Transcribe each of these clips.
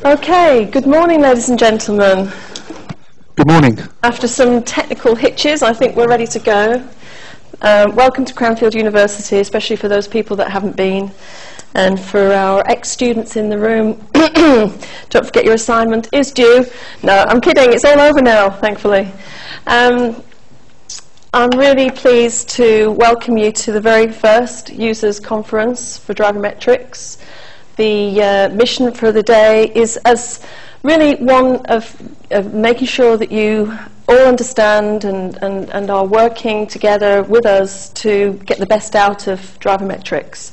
Okay, good morning, ladies and gentlemen. Good morning. After some technical hitches, I think we're ready to go. Welcome to Cranfield University, especially for those people that haven't been. And for our ex-students in the room, don't forget your assignment is due. No, I'm kidding, it's all over now, thankfully. I'm really pleased to welcome you to the very first users conference for DriverMetrics. The mission for the day is as really one of making sure that you all understand and are working together with us to get the best out of DriverMetrics.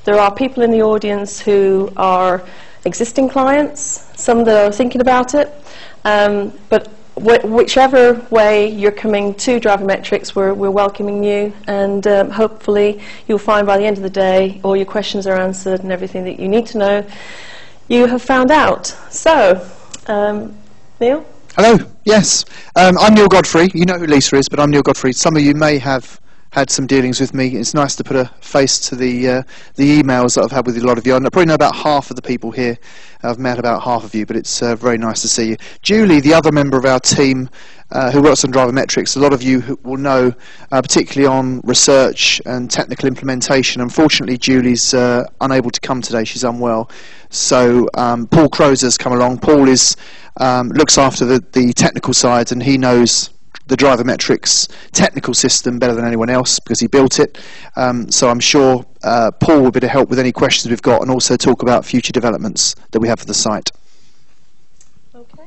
There are people in the audience who are existing clients, some that are thinking about it, but whichever way you're coming to DriverMetrics, we're welcoming you, and hopefully you'll find by the end of the day all your questions are answered and everything that you need to know you have found out. So, Neil? Hello, yes. I'm Neil Godfrey. You know who Lisa is, but I'm Neil Godfrey. Some of you may have had some dealings with me. It's nice to put a face to the emails that I've had with a lot of you. I probably know about half of the people here. I've met about half of you, but it's very nice to see you. Julie, the other member of our team who works on DriverMetrics, a lot of you will know, particularly on research and technical implementation. Unfortunately, Julie's unable to come today. She's unwell. So Paul Crozer's come along. Paul looks after the technical side, and he knows the DriverMetrics technical system better than anyone else because he built it. So I'm sure Paul will be able to help with any questions we've got and also talk about future developments that we have for the site. Okay,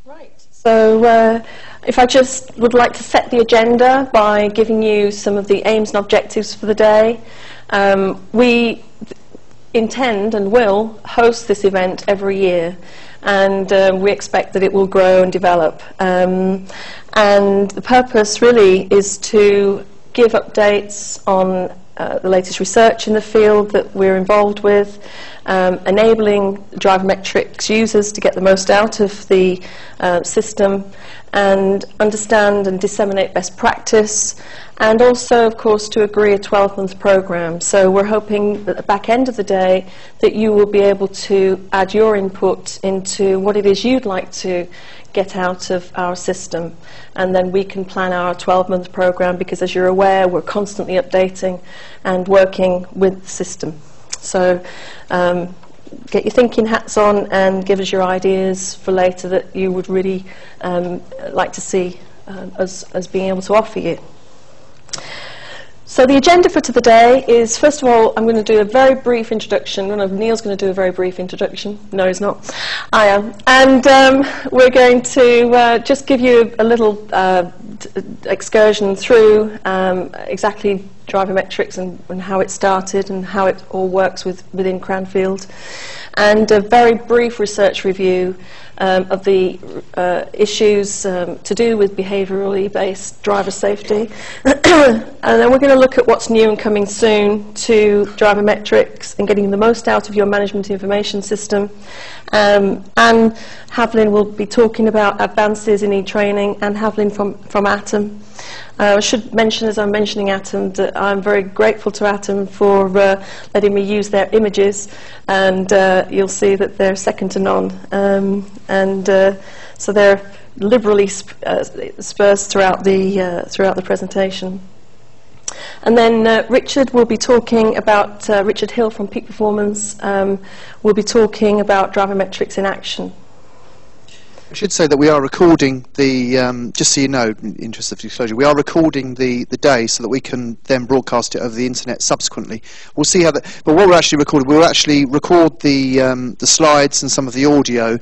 right. So if I just would like to set the agenda by giving you some of the aims and objectives for the day. We intend and will host this event every year, and we expect that it will grow and develop. And the purpose really is to give updates on the latest research in the field that we're involved with, enabling DriverMetrics users to get the most out of the system and understand and disseminate best practice, and also, of course, to agree a 12-month program. So we're hoping at the back end of the day that you will be able to add your input into what it is you'd like to get out of our system, and then we can plan our 12-month program, because as you're aware, we're constantly updating and working with the system. So get your thinking hats on and give us your ideas for later that you would really like to see us being able to offer you. So the agenda for today is, first of all, I'm going to do a very brief introduction. I don't know if Neil's going to do a very brief introduction. No, he's not. I am. And we're going to just give you a little excursion through exactly DriverMetrics and how it started and how it all works within Cranfield, and a very brief research review of the issues to do with behaviourally based driver safety. And then we're going to look at what's new and coming soon to DriverMetrics and getting the most out of your management information system. And Havlin will be talking about advances in e-training, and Havlin from Atom. I should mention, as I'm mentioning Atom, that I'm very grateful to Atom for letting me use their images, and you'll see that they're second to none. So they're liberally dispersed throughout the presentation. And then Richard will be talking about, Richard Hill from Peak Performance will be talking about DriverMetrics in action. I should say that we are recording the, just so you know, in the interest of disclosure, we are recording the day so that we can then broadcast it over the internet subsequently. We'll see how that, but what we're actually recording, we'll actually record the slides and some of the audio.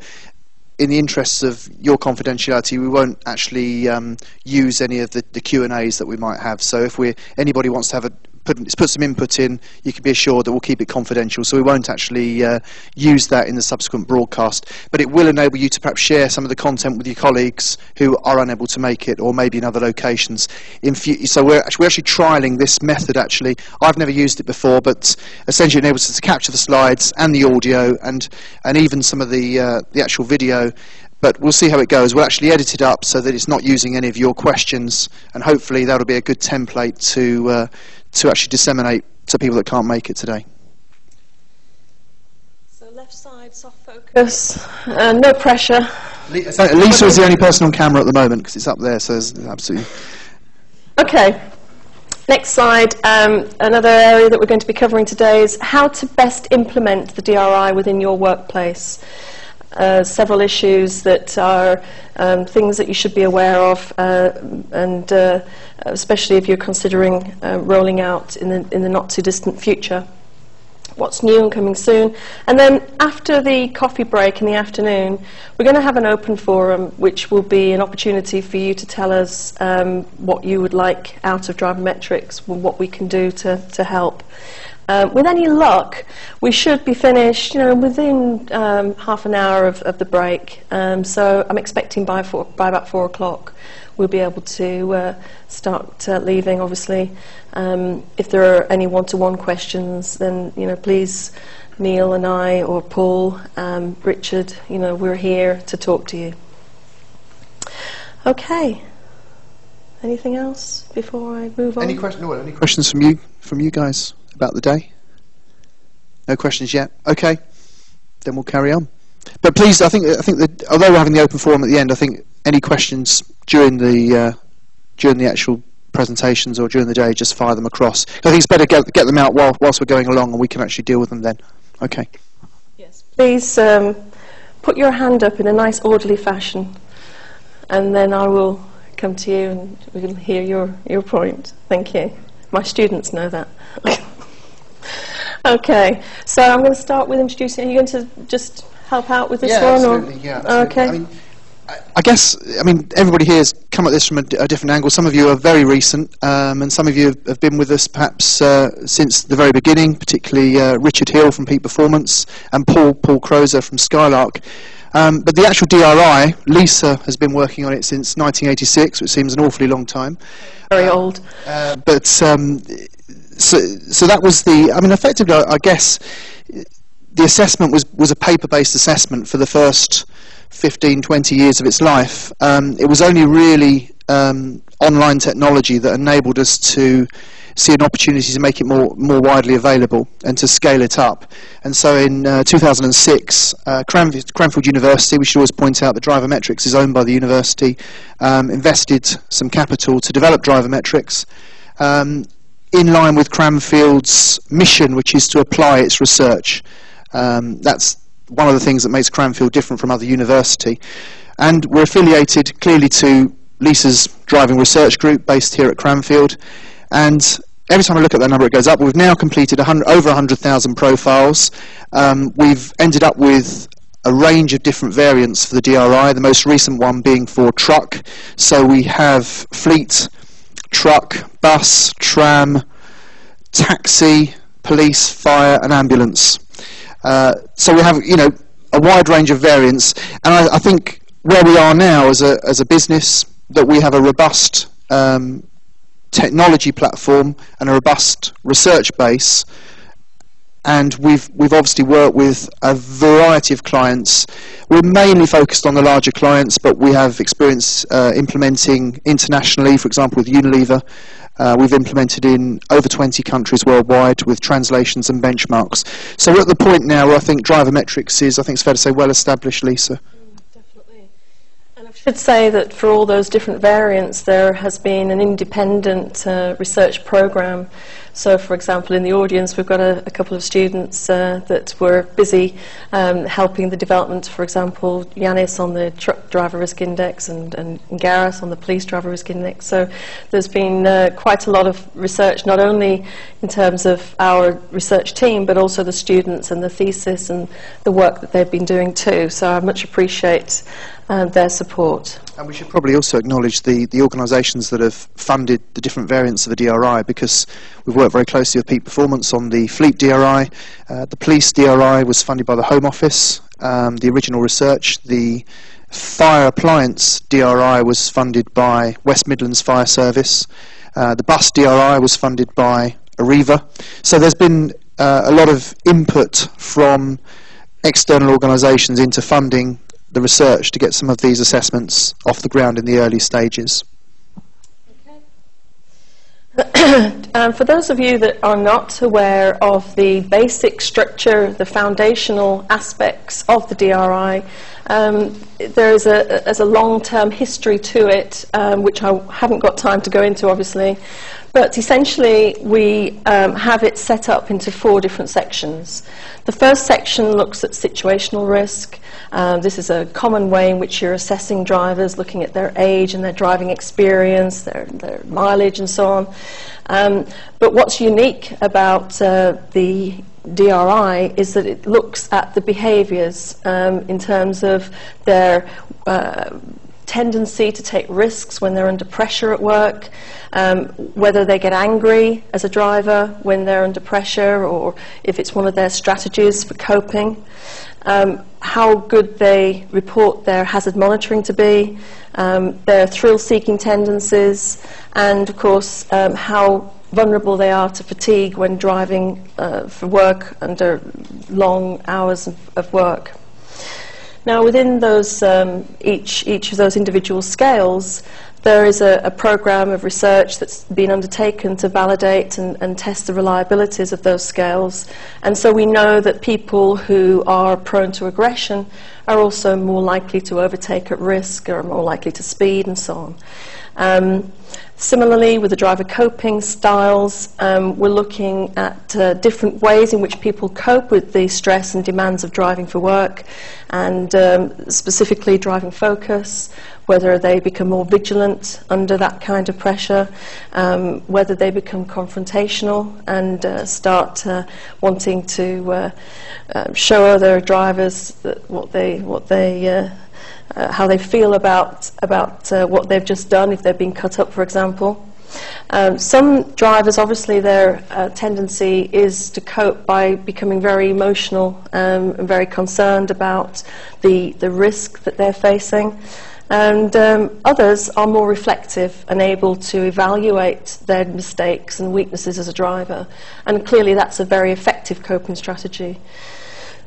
In the interests of your confidentiality, we won't actually use any of the Q&As that we might have. So if anybody wants to have put some input in, you can be assured that we'll keep it confidential. So we won't actually use that in the subsequent broadcast. But it will enable you to perhaps share some of the content with your colleagues who are unable to make it, or maybe in other locations. So we're actually trialling this method. Actually, I've never used it before, but essentially it enables us to capture the slides and the audio and even some of the actual video. But we'll see how it goes. We'll actually edit it up so that it's not using any of your questions, and hopefully that'll be a good template to actually disseminate to people that can't make it today. So left side, soft focus, no pressure. Lisa is the only person on camera at the moment because it's up there, so it's absolutely... Okay, next slide. Another area that we're going to be covering today is how to best implement the DRI within your workplace. Several issues that are things that you should be aware of, and especially if you're considering rolling out in the not too distant future. What's new and coming soon. And then after the coffee break in the afternoon, we're going to have an open forum which will be an opportunity for you to tell us what you would like out of DriverMetrics, what we can do to help. With any luck, we should be finished within half an hour of the break. So I'm expecting by about 4 o'clock we'll be able to start leaving, obviously. If there are any one-to-one questions, then please, Neil and I, or Paul, Richard, we're here to talk to you. Okay. Anything else before I move on? Any questions from you guys about the day? No questions yet? Okay. Then we'll carry on. But please, I think that although we're having the open forum at the end, I think any questions during the actual presentations or during the day, just fire them across. I think it's better get them out whilst we're going along, and we can actually deal with them then. Okay. Yes. Please put your hand up in a nice orderly fashion, and then I will come to you and we'll hear your point. Thank you. My students know that. Okay. So I'm going to start with introducing. Are you going to just help out with this one? Absolutely, or? Yeah, absolutely. Okay. I guess everybody here has come at this from a different angle. Some of you are very recent, and some of you have been with us perhaps since the very beginning, particularly Richard Hill from Peak Performance and Paul Crozer from Skylark. But the actual DRI, Lisa has been working on it since 1986, which seems an awfully long time. Very old. But so that was effectively, I guess, the assessment was a paper-based assessment for the first 15, 20 years of its life. It was only really online technology that enabled us to see an opportunity to make it more widely available and to scale it up. And so in 2006, Cranfield University, we should always point out that DriverMetrics is owned by the university, invested some capital to develop DriverMetrics in line with Cranfield's mission, which is to apply its research. That's one of the things that makes Cranfield different from other university. And we're affiliated clearly to Lisa's driving research group based here at Cranfield. And every time I look at that number, it goes up. We've now completed over 100,000 profiles. We've ended up with a range of different variants for the DRI, the most recent one being for truck. So we have fleet, truck, bus, tram, taxi, police, fire and ambulance. So we have, a wide range of variants, and I think where we are now as a business, that we have a robust technology platform and a robust research base, and we've obviously worked with a variety of clients. We're mainly focused on the larger clients, but we have experience implementing internationally, for example, with Unilever. We've implemented in over 20 countries worldwide with translations and benchmarks. So we're at the point now where I think DriverMetrics is, I think it's fair to say, well established, Lisa. Definitely. And I should say that for all those different variants, there has been an independent research program. So, for example, in the audience, we've got a couple of students that were busy helping the development, for example, Yanis on the Truck Driver Risk Index and Gareth on the Police Driver Risk Index. So there's been quite a lot of research, not only in terms of our research team, but also the students and the thesis and the work that they've been doing too. So I much appreciate their support. And we should probably also acknowledge the organisations that have funded the different variants of the DRI, because we've worked very closely with Peak Performance on the Fleet DRI. The Police DRI was funded by the Home Office, the original research. The Fire Appliance DRI was funded by West Midlands Fire Service. The Bus DRI was funded by Arriva. So there's been a lot of input from external organisations into funding the research to get some of these assessments off the ground in the early stages. Okay. For those of you that are not aware of the basic structure, the foundational aspects of the DRI, there's a long-term history to it, which I haven't got time to go into, obviously. But essentially, we have it set up into 4 different sections. The first section looks at situational risk. This is a common way in which you're assessing drivers, looking at their age and their driving experience, their mileage and so on. But what's unique about the DRI is that it looks at the behaviours in terms of their tendency to take risks when they're under pressure at work, whether they get angry as a driver when they're under pressure, or if it's one of their strategies for coping, how good they report their hazard monitoring to be, their thrill-seeking tendencies, and of course how vulnerable they are to fatigue when driving for work under long hours of work. Now, within those each of those individual scales, there is a program of research that's been undertaken to validate and test the reliabilities of those scales. And so we know that people who are prone to aggression are also more likely to overtake at risk, or more likely to speed, and so on. Similarly, with the driver coping styles, we're looking at different ways in which people cope with the stress and demands of driving for work, and specifically driving focus, whether they become more vigilant under that kind of pressure, whether they become confrontational and start wanting to show other drivers that how they feel about what they've just done, if they've been cut up, for example. Some drivers, obviously, their tendency is to cope by becoming very emotional and very concerned about the risk that they're facing. And others are more reflective and able to evaluate their mistakes and weaknesses as a driver. And clearly that's a very effective coping strategy.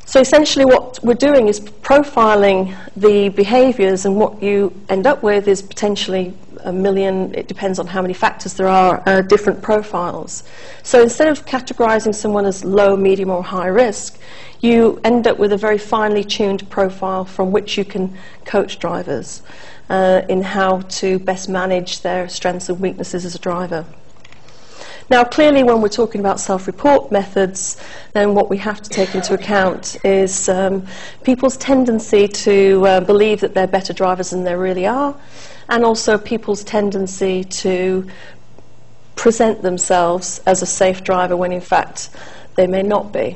So essentially what we're doing is profiling the behaviours, and what you end up with is potentially 1 million, it depends on how many factors there are, different profiles. So instead of categorising someone as low, medium or high risk, you end up with a very finely tuned profile from which you can coach drivers in how to best manage their strengths and weaknesses as a driver. Now, clearly, when we're talking about self-report methods, then what we have to take into account is people's tendency to believe that they're better drivers than they really are, and also people's tendency to present themselves as a safe driver when, in fact, they may not be.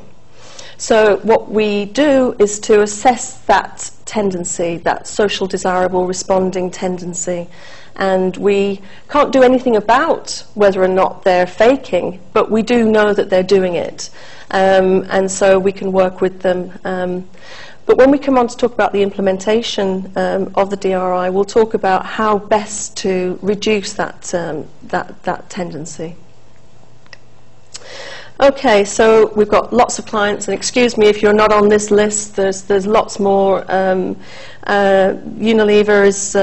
So what we do is to assess that tendency, that social desirable responding tendency. And we can't do anything about whether or not they're faking, but we do know that they're doing it. And so we can work with them. But when we come on to talk about the implementation of the DRI, we'll talk about how best to reduce that tendency. Okay, so we've got lots of clients, and excuse me if you're not on this list, there's lots more. Unilever is,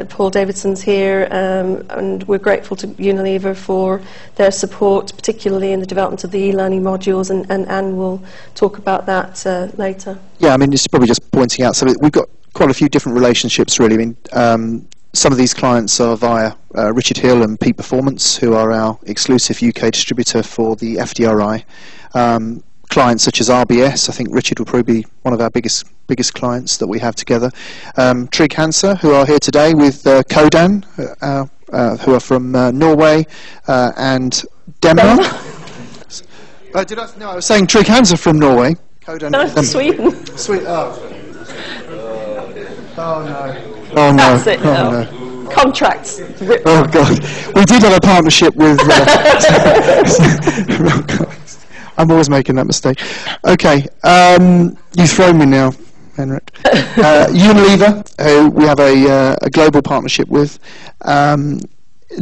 Paul Davidson's here, and we're grateful to Unilever for their support, particularly in the development of the e-learning modules, and Anne will talk about that later. Yeah, I mean, it's probably just pointing out, so we've got quite a few different relationships, really. I mean, some of these clients are via Richard Hill and Peak Performance, who are our exclusive UK distributor for the FDRI. Clients such as RBS, I think Richard will probably be one of our biggest clients that we have together. Trig Hansa, who are here today with Codan, who are from Norway, and Denmark. No, I was saying Trig Hansa from Norway. Codan. No, Sweden. Sweden. Oh no. Oh no. That's it. Oh, no. Contracts. Oh God. We did have a partnership with. I'm always making that mistake. Okay. You've thrown me now, Henrik. Unilever, who we have a global partnership with.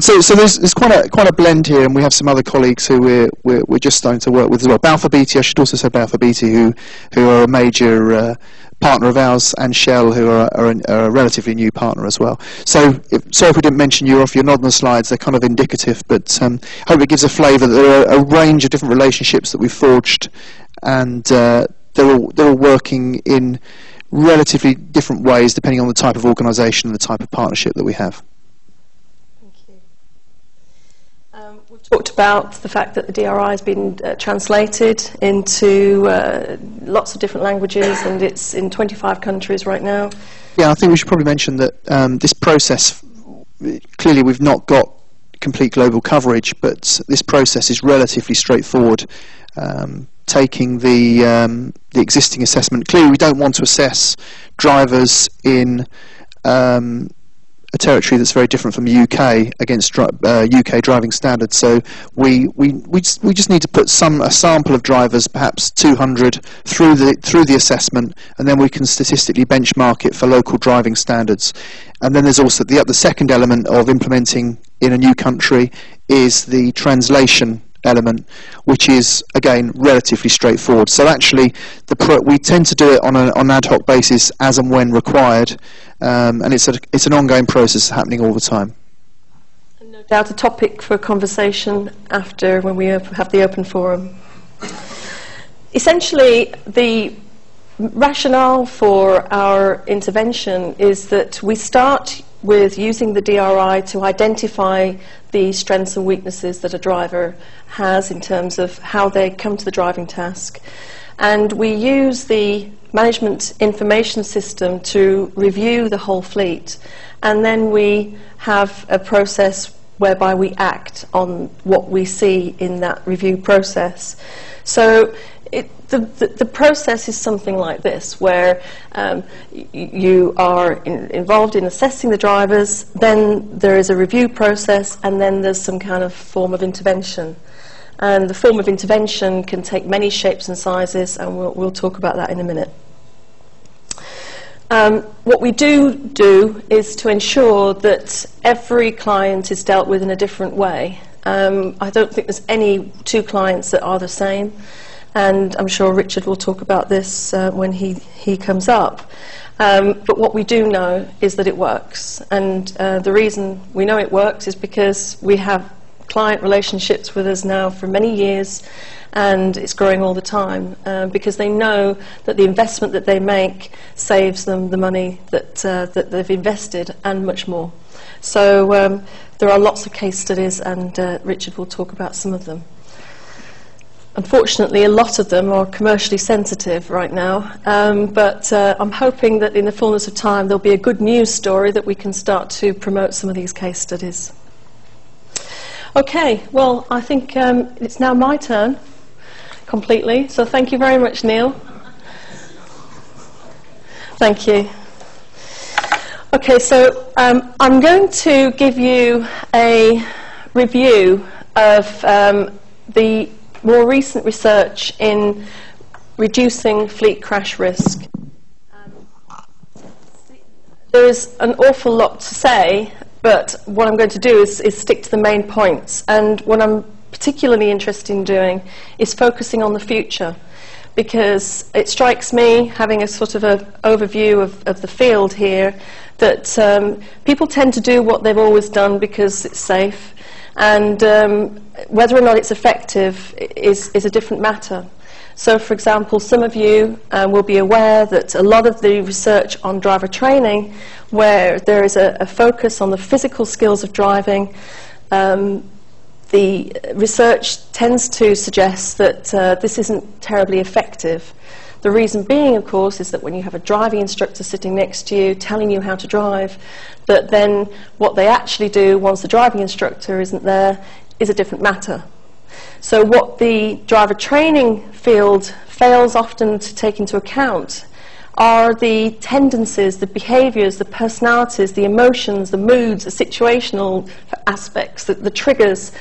So there's quite a blend here, and we have some other colleagues who we're just starting to work with as well. Balfour Beatty, I should also say Balfour Beatty, who are a major partner of ours, and Shell, who are a relatively new partner as well. So, sorry if we didn't mention you off your nod on the slides. They're kind of indicative, but hope it gives a flavour that there are a range of different relationships that we've forged, and they're all working in relatively different ways depending on the type of organisation and the type of partnership that we have. We've talked about the fact that the DRI has been translated into lots of different languages, and it's in 25 countries right now. Yeah, I think we should probably mention that this process, clearly we've not got complete global coverage, but this process is relatively straightforward. Taking the existing assessment, clearly we don't want to assess drivers in a territory that's very different from the UK against UK driving standards. So we just need to put a sample of drivers, perhaps 200, through the assessment, and then we can statistically benchmark it for local driving standards. And then there's also the second element of implementing in a new country is the translation element, which is again relatively straightforward. So actually we tend to do it on an ad hoc basis as and when required, and it's an ongoing process happening all the time. And no doubt a topic for conversation after, when we have the open forum. Essentially, the rationale for our intervention is that we start with using the DRI to identify the strengths and weaknesses that a driver has in terms of how they come to the driving task. And we use the management information system to review the whole fleet. And then we have a process whereby we act on what we see in that review process. So the process is something like this, where you are involved in assessing the drivers, then there is a review process, and then there's some kind of form of intervention. And the form of intervention can take many shapes and sizes, and we'll talk about that in a minute. What we do is to ensure that every client is dealt with in a different way. I don't think there's any two clients that are the same, and I'm sure Richard will talk about this when he comes up. But what we do know is that it works, and the reason we know it works is because we have client relationships with us now for many years, and it's growing all the time, because they know that the investment that they make saves them the money that they've invested and much more. So there are lots of case studies, and Richard will talk about some of them. Unfortunately, a lot of them are commercially sensitive right now, but I'm hoping that in the fullness of time there'll be a good news story that we can start to promote some of these case studies. Okay, well, I think it's now my turn completely, so thank you very much, Neil. Thank you. Okay, so I'm going to give you a review of the more recent research in reducing fleet crash risk. There's an awful lot to say, but what I'm going to do is stick to the main points. And what I'm particularly interested in doing is focusing on the future, because it strikes me, having a sort of an overview of the field here, that people tend to do what they've always done because it's safe, and whether or not it's effective is a different matter. So, for example, some of you will be aware that a lot of the research on driver training, where there is a focus on the physical skills of driving, the research tends to suggest that this isn't terribly effective. The reason being, of course, is that when you have a driving instructor sitting next to you telling you how to drive, that then what they actually do once the driving instructor isn't there is a different matter. So what the driver training field fails often to take into account are the tendencies, the behaviours, the personalities, the emotions, the moods, the situational aspects, the triggers,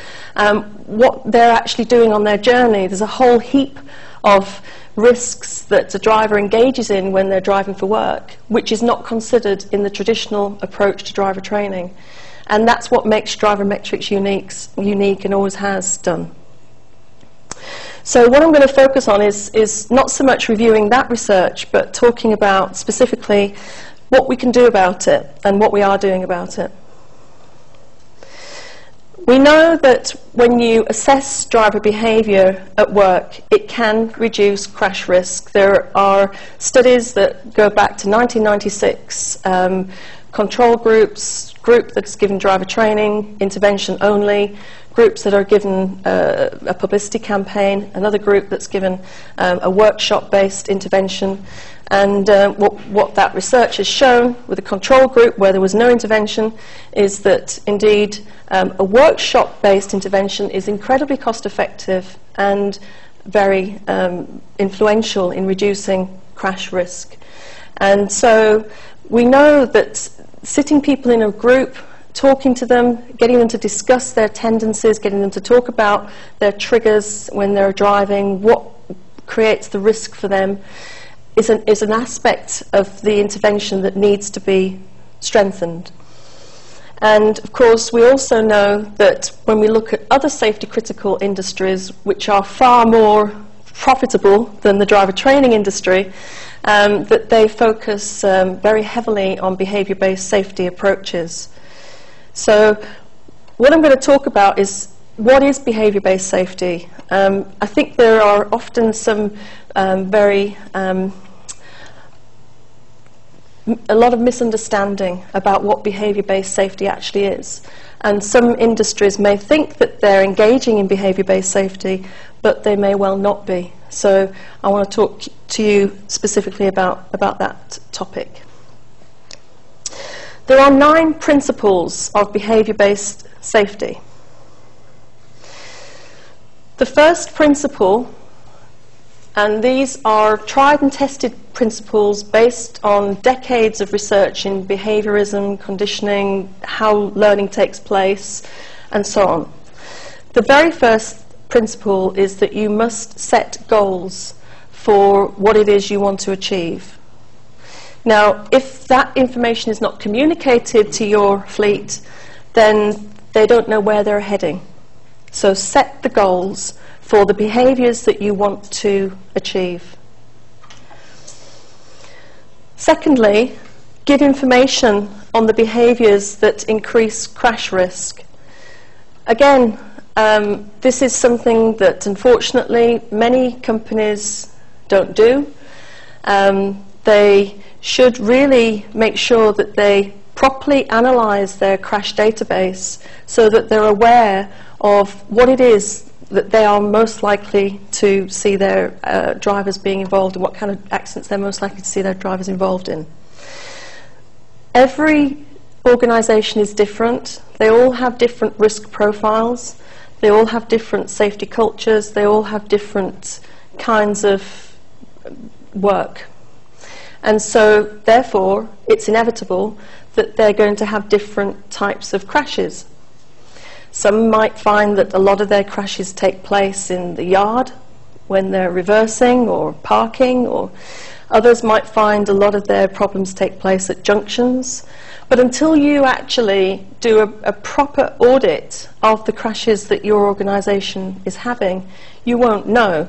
what they're actually doing on their journey. There's a whole heap of risks that a driver engages in when they're driving for work, which is not considered in the traditional approach to driver training. And that's what makes DriverMetrics unique and always has done. So what I'm going to focus on is not so much reviewing that research, but talking about specifically what we can do about it and what we are doing about it. We know that when you assess driver behaviour at work, it can reduce crash risk. There are studies that go back to 1996, control groups, group that's given driver training, intervention only, groups that are given a publicity campaign, another group that's given a workshop-based intervention. And what that research has shown with the control group, where there was no intervention, is that indeed a workshop-based intervention is incredibly cost-effective and very influential in reducing crash risk. And so we know that sitting people in a group, talking to them, getting them to discuss their tendencies, getting them to talk about their triggers when they're driving, what creates the risk for them, is an aspect of the intervention that needs to be strengthened. And of course, we also know that when we look at other safety critical industries, which are far more profitable than the driver training industry, that they focus very heavily on behaviour-based safety approaches. So what I'm going to talk about is what is behaviour-based safety. I think there are often some a lot of misunderstanding about what behaviour-based safety actually is. And some industries may think that they're engaging in behaviour-based safety, but they may well not be. So I want to talk to you specifically about that topic. There are 9 principles of behaviour-based safety. The first principle, and these are tried and tested principles based on decades of research in behaviorism, conditioning, how learning takes place, and so on. The very first principle is that you must set goals for what it is you want to achieve. Now, if that information is not communicated to your fleet, then they don't know where they're heading. So set the goals for the behaviours that you want to achieve. Secondly, give information on the behaviours that increase crash risk. Again, this is something that unfortunately many companies don't do. They should really make sure that they properly analyse their crash database so that they're aware of what it is that they are most likely to see their drivers being involved in, what kind of accidents they're most likely to see their drivers involved in. Every organisation is different. They all have different risk profiles. They all have different safety cultures. They all have different kinds of work. And so, therefore, it's inevitable that they're going to have different types of crashes. Some might find that a lot of their crashes take place in the yard when they're reversing or parking, or others might find a lot of their problems take place at junctions. But until you actually do a proper audit of the crashes that your organisation is having, you won't know.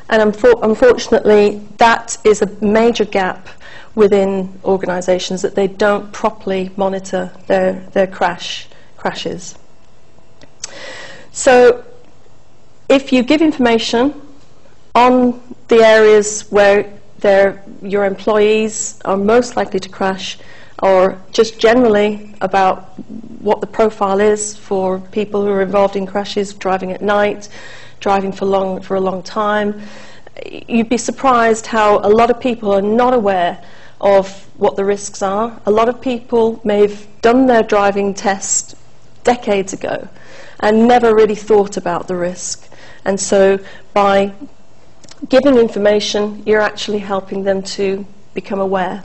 And unfortunately, that is a major gap within organisations, that they don't properly monitor their crashes. So if you give information on the areas where your employees are most likely to crash, or just generally about what the profile is for people who are involved in crashes, driving at night, driving for a long time, you'd be surprised how a lot of people are not aware of what the risks are. A lot of people may have done their driving test decades ago and never really thought about the risk. And so by giving information, you're actually helping them to become aware.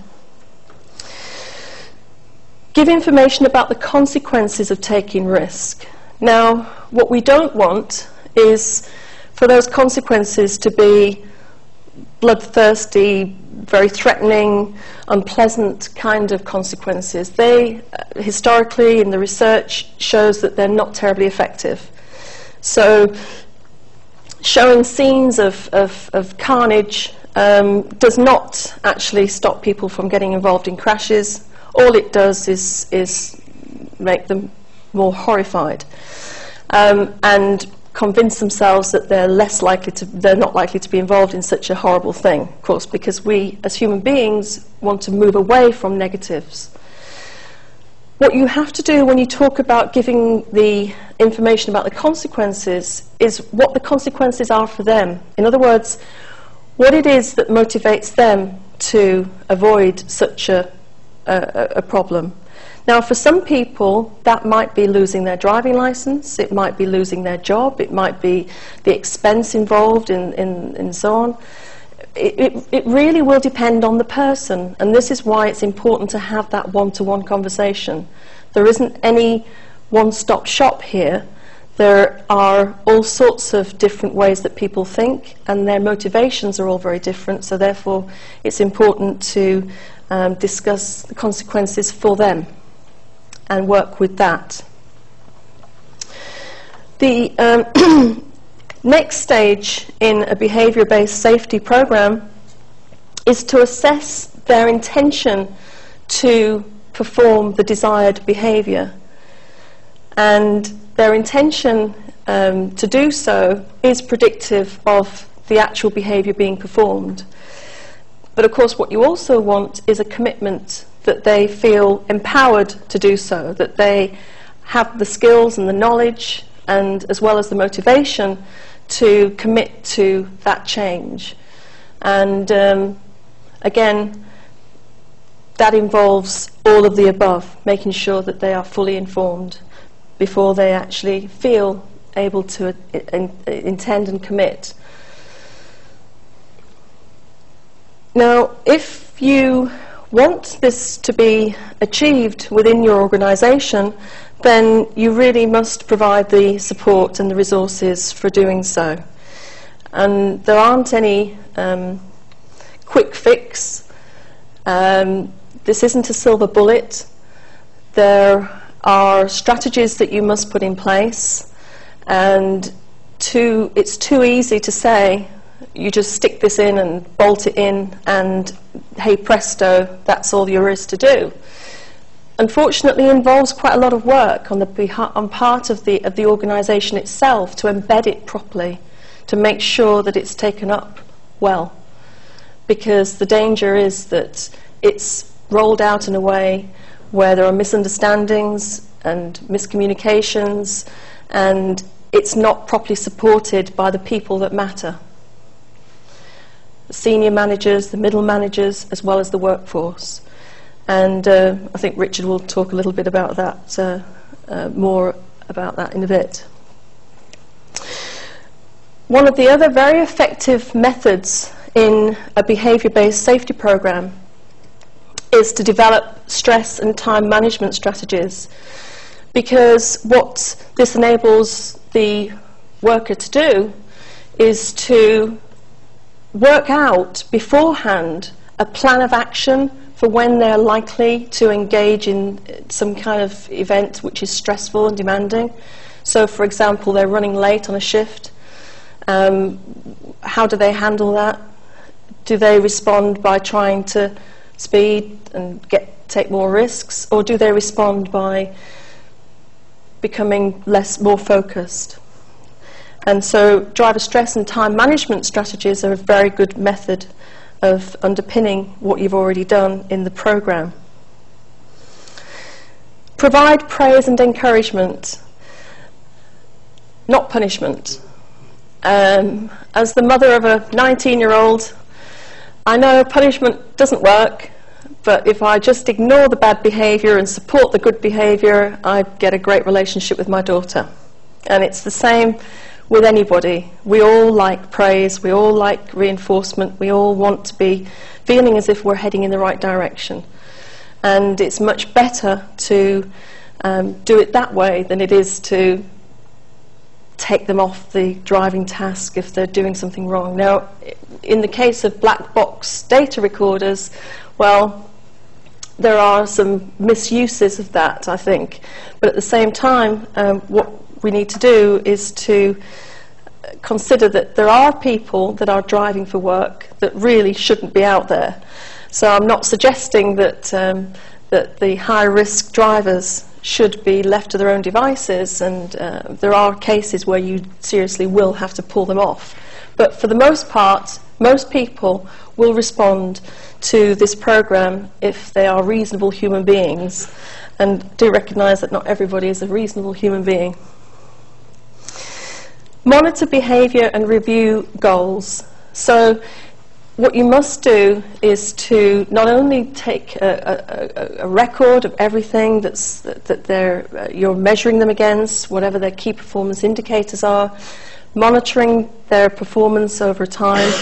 Give information about the consequences of taking risk. Now, what we don't want is for those consequences to be bloodthirsty, very threatening, unpleasant kind of consequences. They, historically, in the research, shows that they're not terribly effective. So showing scenes of carnage does not actually stop people from getting involved in crashes. All it does is make them more horrified and convince themselves that they're not likely to be involved in such a horrible thing, of course, because we as human beings want to move away from negatives. What you have to do when you talk about giving the information about the consequences is what the consequences are for them. In other words, what it is that motivates them to avoid such a problem. Now, for some people, that might be losing their driving license, it might be losing their job, it might be the expense involved in so on. It really will depend on the person, and this is why it's important to have that one-to-one conversation. There isn't any one-stop shop here. There are all sorts of different ways that people think, and their motivations are all very different, so therefore it's important to discuss the consequences for them and work with that. The next stage in a behaviour-based safety program is to assess their intention to perform the desired behaviour. And their intention to do so is predictive of the actual behaviour being performed. But of course what you also want is a commitment that they feel empowered to do so, that they have the skills and the knowledge and as well as the motivation to commit to that change. And again, that involves all of the above, making sure that they are fully informed before they actually feel able to intend and commit. Now, if you want this to be achieved within your organisation, then you really must provide the support and the resources for doing so. And there aren't any quick fix. This isn't a silver bullet. There are strategies that you must put in place, and it's too easy to say you just stick this in and bolt it in and hey presto, that's all there is to do. Unfortunately, it involves quite a lot of work on part of the organisation itself to embed it properly, to make sure that it's taken up well, because the danger is that it's rolled out in a way where there are misunderstandings and miscommunications, and it's not properly supported by the people that matter. The senior managers, the middle managers, as well as the workforce. And I think Richard will talk a little bit about that, more about that in a bit. One of the other very effective methods in a behaviour-based safety program is to develop stress and time management strategies, because what this enables the worker to do is to work out beforehand a plan of action for when they're likely to engage in some kind of event which is stressful and demanding. So, for example, they're running late on a shift. How do they handle that? Do they respond by trying to speed and take more risks, or do they respond by becoming more focused? And so driver stress and time management strategies are a very good method of underpinning what you've already done in the program. Provide praise and encouragement, not punishment. As the mother of a 19-year-old, I know punishment doesn't work, but if I just ignore the bad behaviour and support the good behaviour, I get a great relationship with my daughter. And it's the same with anybody. We all like praise, we all like reinforcement, we all want to be feeling as if we're heading in the right direction. And it's much better to do it that way than it is to take them off the driving task if they're doing something wrong. Now, in the case of black box data recorders, well, there are some misuses of that, I think. But at the same time, what we need to do is to consider that there are people that are driving for work that really shouldn't be out there. So I'm not suggesting that that the high-risk drivers should be left to their own devices, and there are cases where you seriously will have to pull them off. But for the most part, most people will respond to this program if they are reasonable human beings, and do recognise that not everybody is a reasonable human being. Monitor behaviour and review goals. So what you must do is to not only take a record of everything that you're measuring them against, whatever their key performance indicators are, monitoring their performance over time,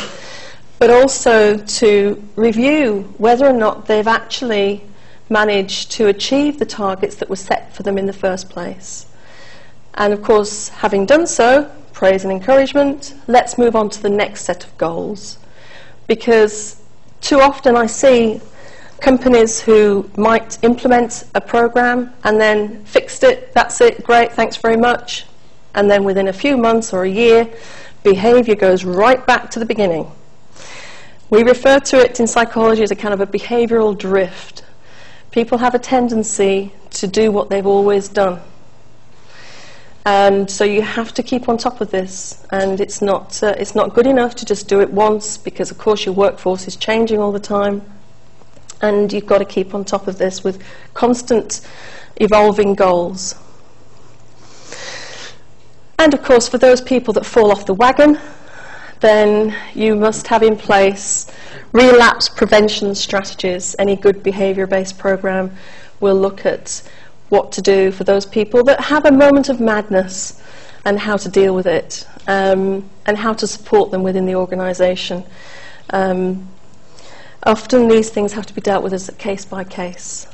but also to review whether or not they've actually managed to achieve the targets that were set for them in the first place. And of course, having done so, praise and encouragement, let's move on to the next set of goals. Because too often I see companies who might implement a program and then fixed it, that's it, great, thanks very much. And then within a few months or a year, behavior goes right back to the beginning. We refer to it in psychology as a kind of a behavioral drift. People have a tendency to do what they've always done. And so you have to keep on top of this, and it's not good enough to just do it once, because of course your workforce is changing all the time, and you've got to keep on top of this with constant evolving goals. And of course, for those people that fall off the wagon, then you must have in place relapse prevention strategies. Any good behaviour-based program will look at what to do for those people that have a moment of madness, and how to deal with it, and how to support them within the organisation. Often these things have to be dealt with as a case by case.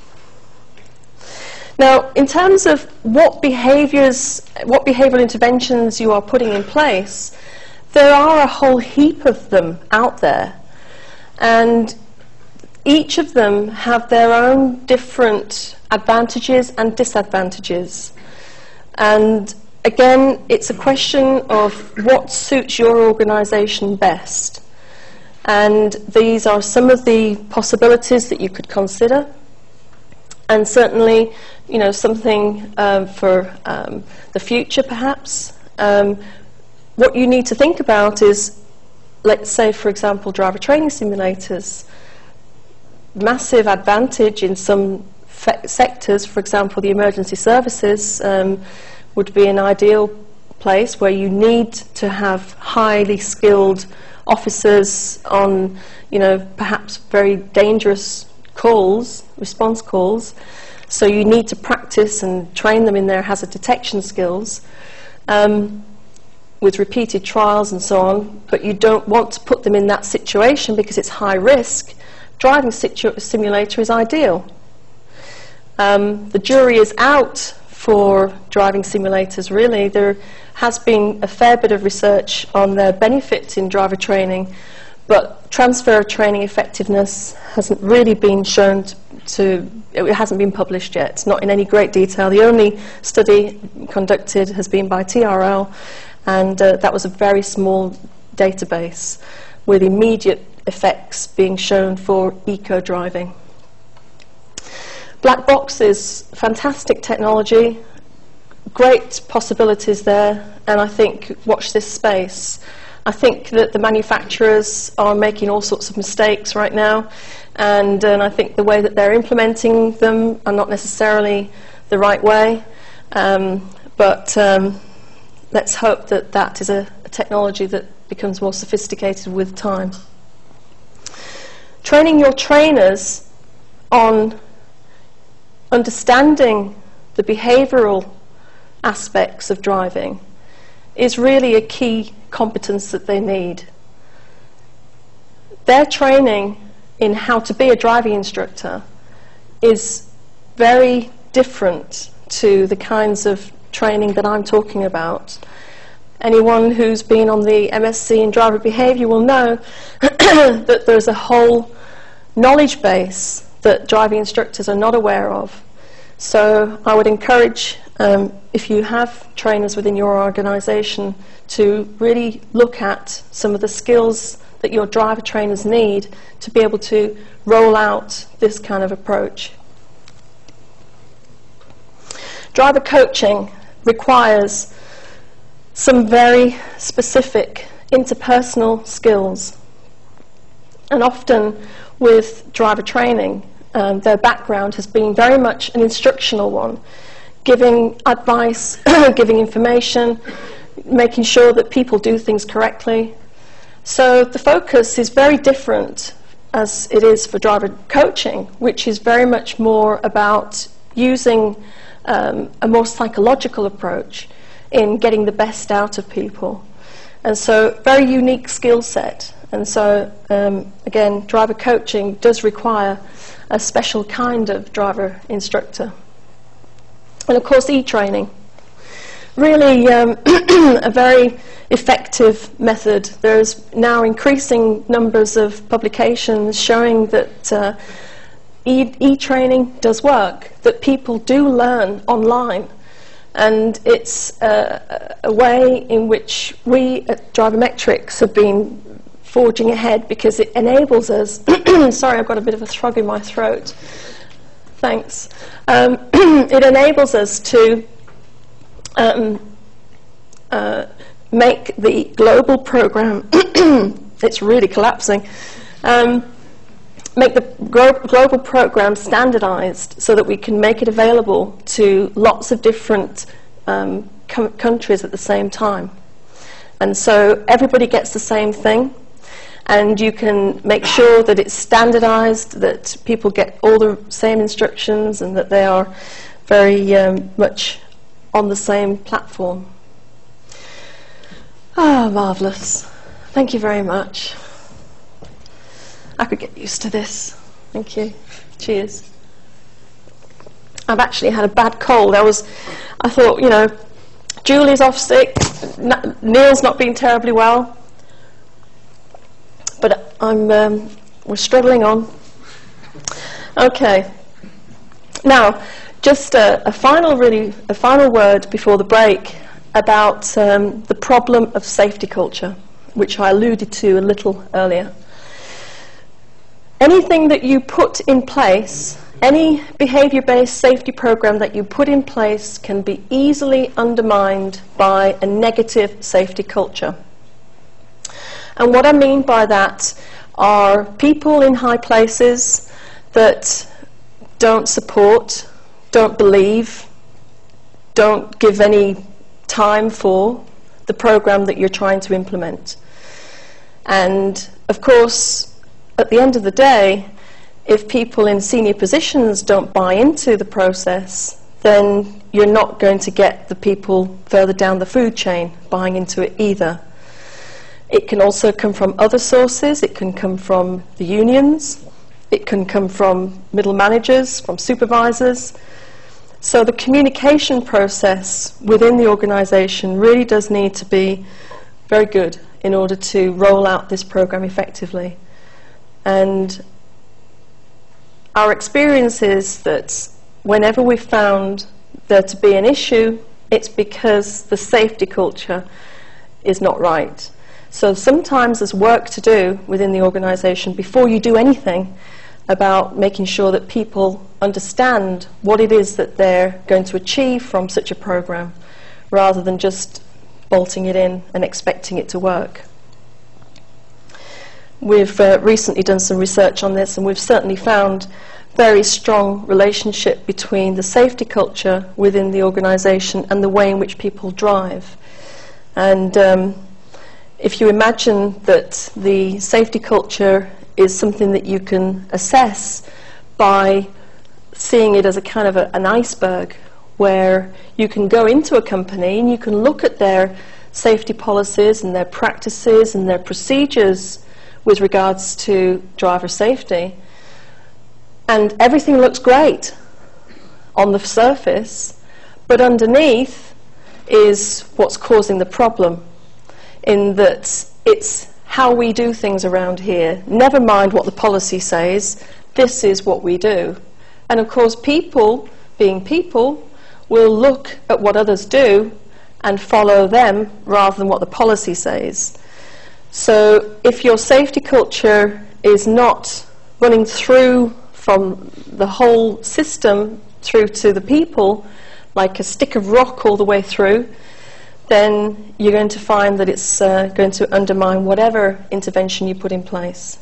Now, in terms of what behavioural interventions you are putting in place, there are a whole heap of them out there, and each of them have their own different advantages and disadvantages. And again, it's a question of what suits your organisation best. And these are some of the possibilities that you could consider. And certainly, you know, something for the future perhaps. What you need to think about is, let's say, for example, driver training simulators. Massive advantage in some sectors, for example, the emergency services would be an ideal place where you need to have highly skilled officers on, you know, perhaps very dangerous calls, response calls. So you need to practice and train them in their hazard detection skills with repeated trials and so on, but you don't want to put them in that situation because it's high risk. Driving simulator is ideal. The jury is out for driving simulators, really. There has been a fair bit of research on their benefits in driver training, but transfer of training effectiveness hasn't really been shown it hasn't been published yet. It's not in any great detail. The only study conducted has been by TRL, and that was a very small database with immediate effects being shown for eco-driving. Black box is fantastic technology, great possibilities there, and I think watch this space. I think that the manufacturers are making all sorts of mistakes right now, and I think the way that they're implementing them are not necessarily the right way, but let's hope that that is a technology that becomes more sophisticated with time. Training your trainers on understanding the behavioural aspects of driving is really a key competence that they need. Their training in how to be a driving instructor is very different to the kinds of training that I'm talking about. Anyone who's been on the MSc in driver behaviour will know that there's a whole knowledge base that driving instructors are not aware of. So I would encourage, if you have trainers within your organisation, to really look at some of the skills that your driver trainers need to be able to roll out this kind of approach. Driver coaching requires some very specific interpersonal skills, and often with driver training, their background has been very much an instructional one, giving advice, giving information, making sure that people do things correctly. So the focus is very different as it is for driver coaching, which is very much more about using a more psychological approach in getting the best out of people. And so very unique skill set. And so again, driver coaching does require a special kind of driver instructor. And of course, e-training. Really a very effective method. There's now increasing numbers of publications showing that e-training does work, that people do learn online. And it's a way in which we at DriverMetrics have been forging ahead, because it enables us sorry, I've got a bit of a frog in my throat. Thanks. It enables us to make the global program it's really collapsing. Make the global program standardized so that we can make it available to lots of different countries at the same time. And so everybody gets the same thing, and you can make sure that it's standardized, that people get all the same instructions, and that they are very much on the same platform. Ah, marvellous. Thank you very much. I could get used to this. Thank you. Cheers. I've actually had a bad cold. I thought, you know, Julie's off sick, Neil's not been terribly well, but we're struggling on. Okay. Now, just a final word before the break about the problem of safety culture, which I alluded to a little earlier. Anything that you put in place, any behaviour-based safety program that you put in place, can be easily undermined by a negative safety culture. And what I mean by that are people in high places that don't support, don't believe, don't give any time for the program that you're trying to implement. And of course, at the end of the day, if people in senior positions don't buy into the process, then you're not going to get the people further down the food chain buying into it either. It can also come from other sources. It can come from the unions. It can come from middle managers, from supervisors. So the communication process within the organisation really does need to be very good in order to roll out this program effectively. And our experience is that whenever we've found there to be an issue, it's because the safety culture is not right. So sometimes there's work to do within the organisation before you do anything about making sure that people understand what it is that they're going to achieve from such a program, rather than just bolting it in and expecting it to work. We've recently done some research on this, and we've certainly found very strong relationship between the safety culture within the organisation and the way in which people drive. And if you imagine that the safety culture is something that you can assess by seeing it as a kind of an iceberg, where you can go into a company and you can look at their safety policies and their practices and their procedures with regards to driver safety, and everything looks great on the surface, but underneath is what's causing the problem, in that it's how we do things around here. Never mind what the policy says, this is what we do. And of course people, being people, will look at what others do and follow them rather than what the policy says. So if your safety culture is not running through from the whole system through to the people, like a stick of rock all the way through, then you're going to find that it's going to undermine whatever intervention you put in place.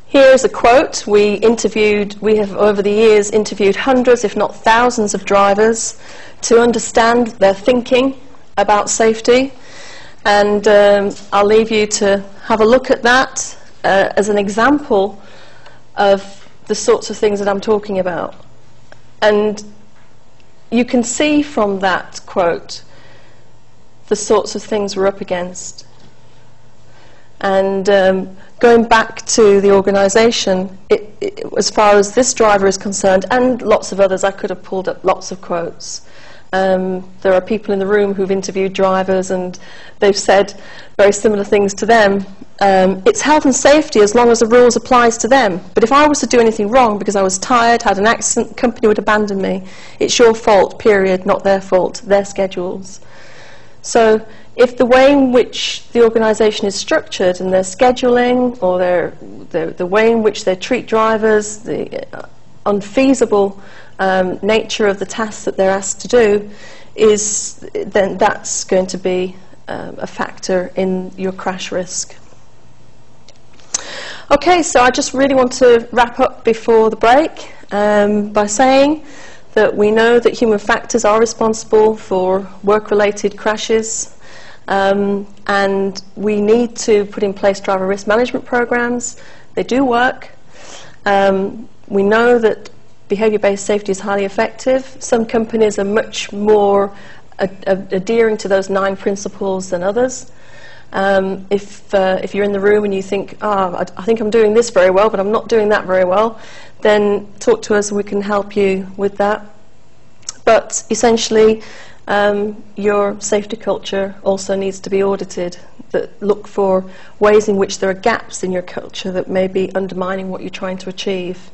Here's a quote. We have over the years interviewed hundreds, if not thousands, of drivers to understand their thinking about safety. And I'll leave you to have a look at that as an example of the sorts of things that I'm talking about. And you can see from that quote the sorts of things we're up against. And going back to the organisation, as far as this driver is concerned, and lots of others, I could have pulled up lots of quotes. There are people in the room who've interviewed drivers, and they've said very similar things to them. It's health and safety as long as the rules applies to them. But if I was to do anything wrong because I was tired, had an accident, the company would abandon me. It's your fault, period, not their fault, their schedules. So if the way in which the organisation is structured and their scheduling or the way in which they treat drivers, the unfeasible nature of the tasks that they're asked to do, then that's going to be a factor in your crash risk. Okay, so I just really want to wrap up before the break by saying that we know that human factors are responsible for work-related crashes, and we need to put in place driver risk management programs. They do work. We know that behaviour-based safety is highly effective. Some companies are much more adhering to those 9 principles than others. If you're in the room and you think, I think I'm doing this very well, but I'm not doing that very well, then talk to us and we can help you with that. But essentially, your safety culture also needs to be audited. Look for ways in which there are gaps in your culture that may be undermining what you're trying to achieve.